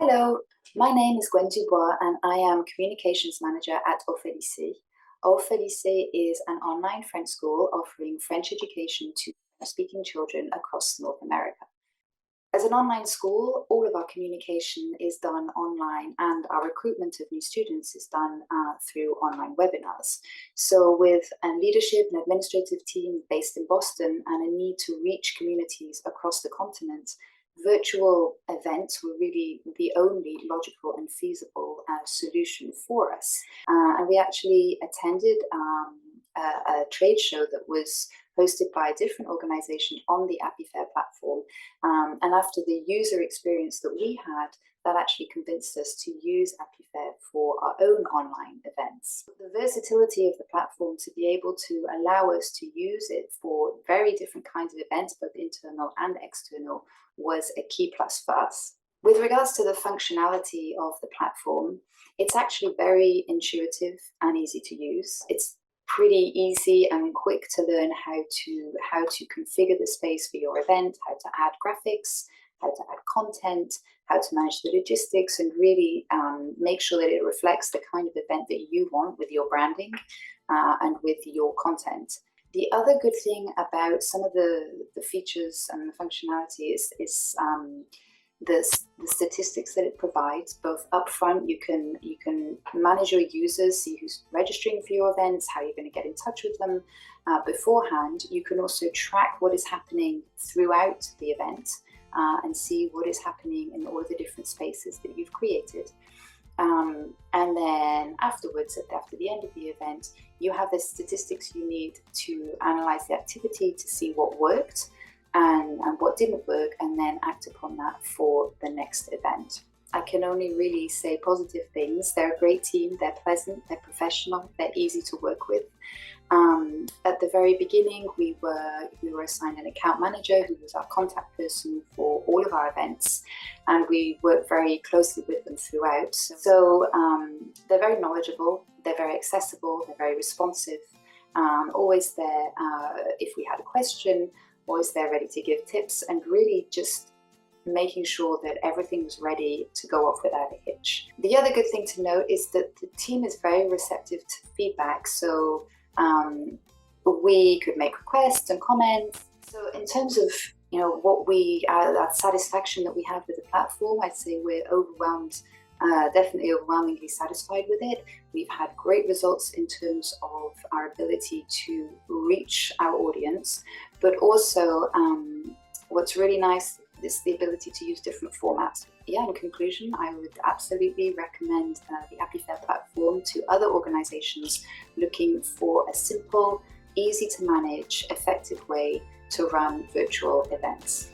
Hello, my name is Gwen Dubois and I am Communications Manager at Au Fait Lycée. Au Fait Lycée is an online French school offering French education to French-speaking children across North America. As an online school, all of our communication is done online and our recruitment of new students is done through online webinars. So with a leadership and administrative team based in Boston and a need to reach communities across the continent, virtual events were really the only logical and feasible solution for us. And we actually attended a trade show that was hosted by a different organization on the AppyFair platform. And after the user experience that we had, that actually convinced us to use AppyFair for our own online events. The versatility of the platform to be able to allow us to use it for very different kinds of events, both internal and external, was a key plus for us. With regards to the functionality of the platform, it's actually very intuitive and easy to use. It's pretty easy and quick to learn how to configure the space for your event, how to add graphics, how to add content, how to manage the logistics, and really make sure that it reflects the kind of event that you want with your branding and with your content. The other good thing about some of the features and the functionality is the statistics that it provides. Both upfront, you can manage your users, see who's registering for your events, how you're going to get in touch with them. Beforehand, you can also track what is happening throughout the event and see what is happening in all of the different spaces that you've created. And then afterwards, after the end of the event, you have the statistics you need to analyze the activity to see what worked and what didn't work, and then act upon that for the next event. I can only really say positive things. They're a great team, they're pleasant, they're professional, they're easy to work with. At the very beginning, we were assigned an account manager who was our contact person for all of our events, and we worked very closely with them throughout. So they're very knowledgeable, they're very accessible, they're very responsive, always there if we had a question, always there ready to give tips, and really just making sure that everything was ready to go off without a hitch. The other good thing to note is that the team is very receptive to feedback, so we could make requests and comments. So in terms of what that satisfaction that we have with the platform, I'd say we're overwhelmed. Definitely overwhelmingly satisfied with it. We've had great results in terms of our ability to reach our audience, but also what's really nice is the ability to use different formats. Yeah, in conclusion, I would absolutely recommend the AppyFair platform to other organizations looking for a simple, easy to manage, effective way to run virtual events.